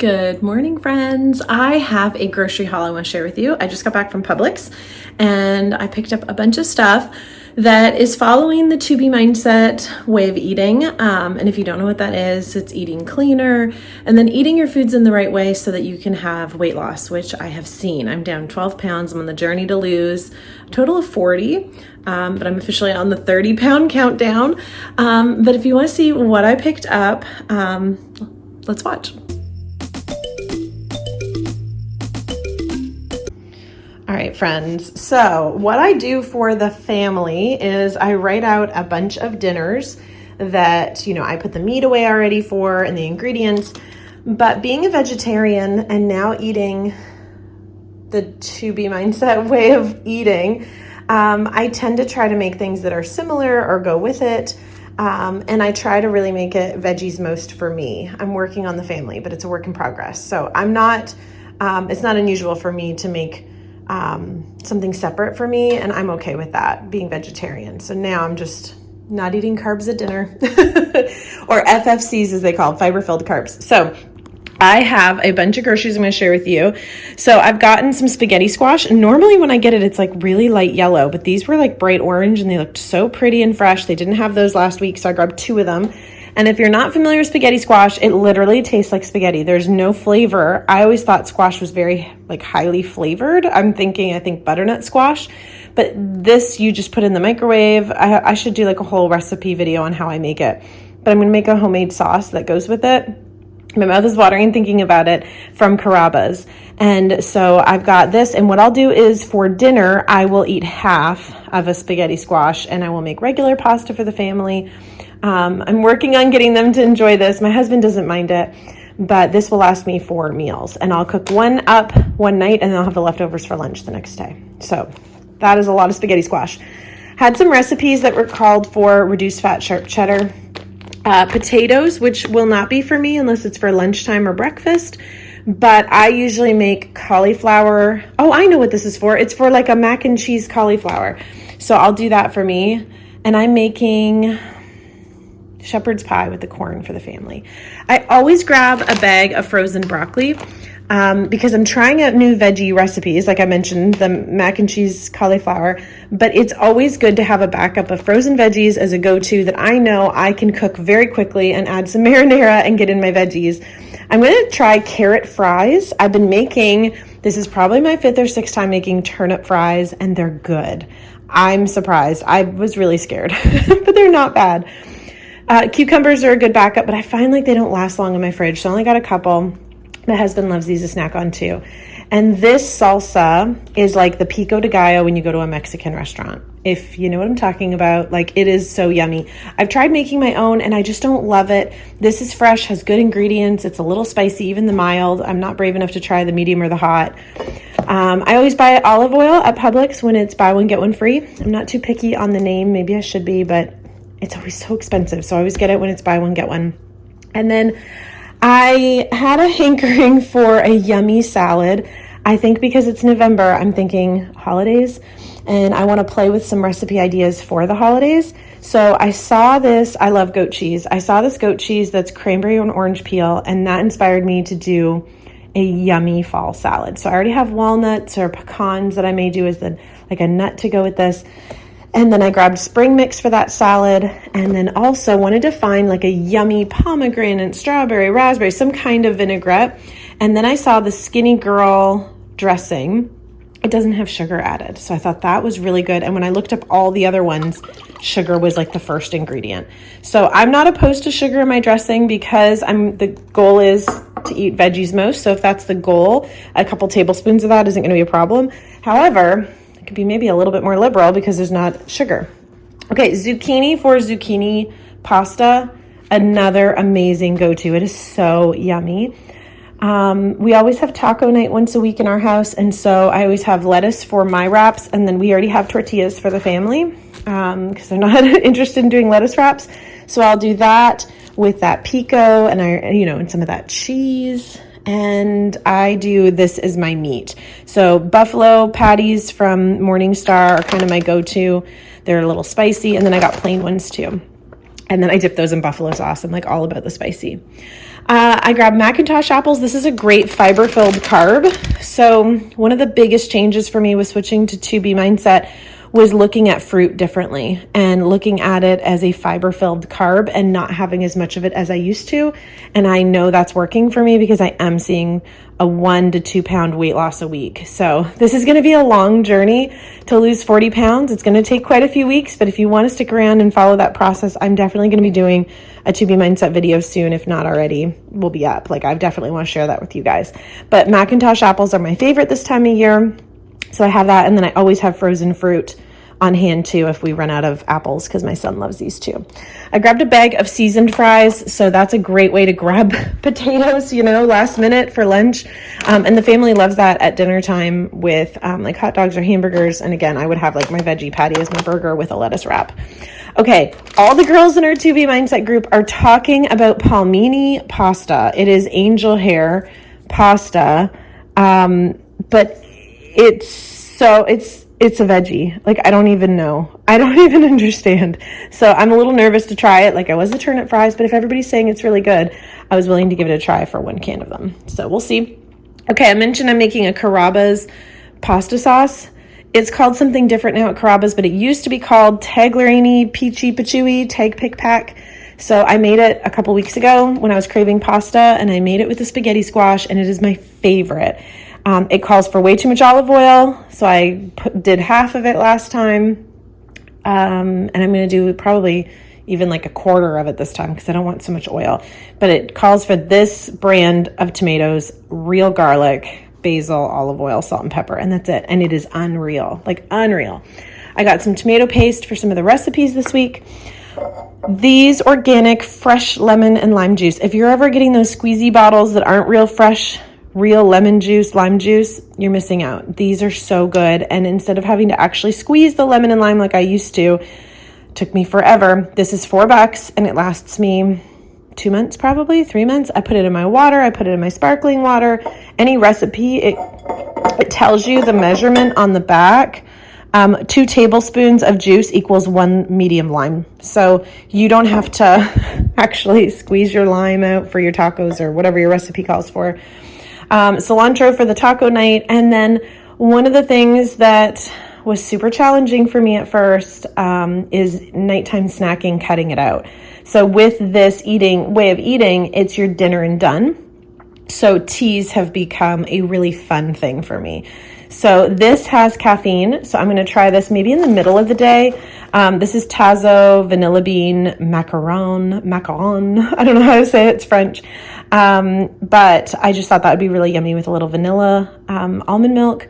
Good morning, friends. I have a grocery haul I want to share with you. I just got back from Publix and I picked up a bunch of stuff that is following the To Be Mindset way of eating. And if you don't know what that is, it's eating cleaner and then eating your foods in the right way so that you can have weight loss, which I have seen. I'm down 12 pounds. I'm on the journey to lose a total of 40, but I'm officially on the 30-pound countdown. But if you want to see what I picked up, let's watch. All right, friends. So what I do for the family is I write out a bunch of dinners that, I put the meat away already for and the ingredients. But being a vegetarian and now eating the To Be Mindset way of eating, I tend to try to make things that are similar or go with it. And I try to really make it veggies most for me. I'm working on the family, but it's a work in progress. So I'm not, it's not unusual for me to make something separate for me, and I'm okay with that, being vegetarian. So now I'm just not eating carbs at dinner, or FFCs as they call it, fiber-filled carbs. So I have a bunch of groceries I'm going to share with you. So I've gotten some spaghetti squash. Normally when I get it, it's like really light yellow, but these were like bright orange and they looked so pretty and fresh. They didn't have those last week, so I grabbed 2 of them. And if you're not familiar with spaghetti squash, it literally tastes like spaghetti. There's no flavor. I always thought squash was very highly flavored. I think butternut squash, but this you just put in the microwave. I should do a whole recipe video on how I make it, but I'm going to make a homemade sauce that goes with it. My mouth is watering thinking about it, from Carrabba's. And so I've got this, and what I'll do is for dinner, I will eat half of a spaghetti squash and I will make regular pasta for the family. I'm working on getting them to enjoy this. My husband doesn't mind it, but this will last me 4 meals, and I'll cook one up one night and then I'll have the leftovers for lunch the next day. So that is a lot of spaghetti squash. Had some recipes that were called for reduced fat sharp cheddar. Potatoes, which will not be for me unless it's for lunchtime or breakfast, but I usually make cauliflower. Oh, I know what this is for. It's for a mac and cheese cauliflower. So I'll do that for me. And I'm making shepherd's pie with the corn for the family. I always grab a bag of frozen broccoli because I'm trying out new veggie recipes. Like I mentioned, the mac and cheese cauliflower, but it's always good to have a backup of frozen veggies as a go-to that I know I can cook very quickly and add some marinara and get in my veggies. I'm going to try carrot fries. I've been making, this is probably my 5th or 6th time making turnip fries, and they're good. I'm surprised. I was really scared, but they're not bad. Cucumbers are a good backup, but I find they don't last long in my fridge, so I only got a couple. My husband loves these to snack on too. And this salsa is like the pico de gallo when you go to a Mexican restaurant. If you know what I'm talking about, it is so yummy. I've tried making my own and I just don't love it. This is fresh, has good ingredients. It's a little spicy, even the mild. I'm not brave enough to try the medium or the hot. I always buy olive oil at Publix when it's buy one, get one free. I'm not too picky on the name. Maybe I should be, but it's always so expensive. So I always get it when it's buy one, get one. And then I had a hankering for a yummy salad. I think because it's November, I'm thinking holidays, and I want to play with some recipe ideas for the holidays. So I saw this, I love goat cheese. I saw this goat cheese that's cranberry and orange peel, and that inspired me to do a yummy fall salad. So I already have walnuts or pecans that I may do as a nut to go with this. And then I grabbed spring mix for that salad, and then also wanted to find a yummy pomegranate, strawberry, raspberry, some kind of vinaigrette. And then I saw the Skinny Girl dressing. It doesn't have sugar added, so I thought that was really good. And when I looked up all the other ones, sugar was the first ingredient. So I'm not opposed to sugar in my dressing because the goal is to eat veggies most. So if that's the goal, a couple tablespoons of that isn't going to be a problem. However, it could be maybe a little bit more liberal because there's not sugar. Okay, zucchini for zucchini pasta, another amazing go-to. It is so yummy. We always have taco night once a week in our house, and so I always have lettuce for my wraps, and then we already have tortillas for the family because they're not interested in doing lettuce wraps. So I'll do that with that pico and and some of that cheese. And I do this as my meat. So buffalo patties from Morningstar are kind of my go-to. They're a little spicy, and then I got plain ones too. And then I dip those in buffalo sauce. I'm all about the spicy. I grabbed Macintosh apples. This is a great fiber-filled carb. So one of the biggest changes for me with switching to 2B mindset was looking at fruit differently and looking at it as a fiber-filled carb and not having as much of it as I used to. And I know that's working for me because I am seeing a 1 to 2 pound weight loss a week. So this is going to be a long journey to lose 40 pounds. It's going to take quite a few weeks, but if you want to stick around and follow that process, I'm definitely going to be doing a 2B mindset video soon. If not already, we'll be up. Like, I definitely want to share that with you guys. But Macintosh apples are my favorite this time of year. So I have that, and then I always have frozen fruit on hand too if we run out of apples, because my son loves these too. I grabbed a bag of seasoned fries, so that's a great way to grab potatoes, you know, last minute for lunch. And the family loves that at dinner time with like hot dogs or hamburgers. And again, I would have like my veggie patty as my burger with a lettuce wrap. Okay, all the girls in our 2B mindset group are talking about Palmini Pasta. It is angel hair pasta, but it's a veggie. Like, I don't even know. I don't even understand. So I'm a little nervous to try it. Like I was the turnip fries, but if everybody's saying it's really good, I was willing to give it a try for 1 can of them. So we'll see. Okay, I mentioned I'm making a Carrabba's pasta sauce. It's called something different now at Carrabba's, but it used to be called Tagliarini Peachy Patchouli Tag Pick Pack. So I made it a couple weeks ago when I was craving pasta, and I made it with the spaghetti squash, and it is my favorite. It calls for way too much olive oil, so I did half of it last time, and I'm going to do probably even like a quarter of it this time because I don't want so much oil. But it calls for this brand of tomatoes, real garlic, basil, olive oil, salt, and pepper, and that's it. And it is unreal, like unreal. I got some tomato paste for some of the recipes this week. These organic fresh lemon and lime juice. If you're ever getting those squeezy bottles that aren't real fresh, real lemon juice, lime juice, you're missing out. These are so good. And instead of having to actually squeeze the lemon and lime like I used to, took me forever. This is $4 and it lasts me 2 months, probably 3 months. I put it in my water. I put it in my sparkling water. Any recipe, it tells you the measurement on the back. 2 tablespoons of juice equals 1 medium lime. So you don't have to actually squeeze your lime out for your tacos or whatever your recipe calls for. Cilantro for the taco night. And then one of the things that was super challenging for me at first is nighttime snacking, cutting it out. So with this way of eating, it's your dinner and done. So teas have become a really fun thing for me. So this has caffeine. So I'm going to try this maybe in the middle of the day. This is Tazo Vanilla Bean Macaron. I don't know how to say it. It's French. But I just thought that would be really yummy with a little vanilla, almond milk,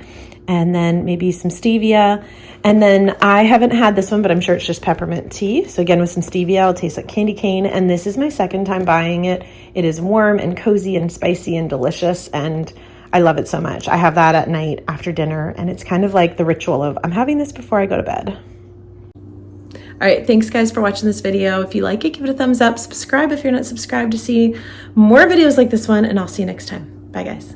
and then maybe some stevia. And then I haven't had this one, but I'm sure it's just peppermint tea. So again, with some stevia, it'll taste like candy cane. And this is my second time buying it. It is warm and cozy and spicy and delicious. And I love it so much. I have that at night after dinner. And it's kind of like the ritual of I'm having this before I go to bed. All right, thanks guys for watching this video. If you like it, give it a thumbs up. Subscribe if you're not subscribed to see more videos like this one. And I'll see you next time. Bye guys.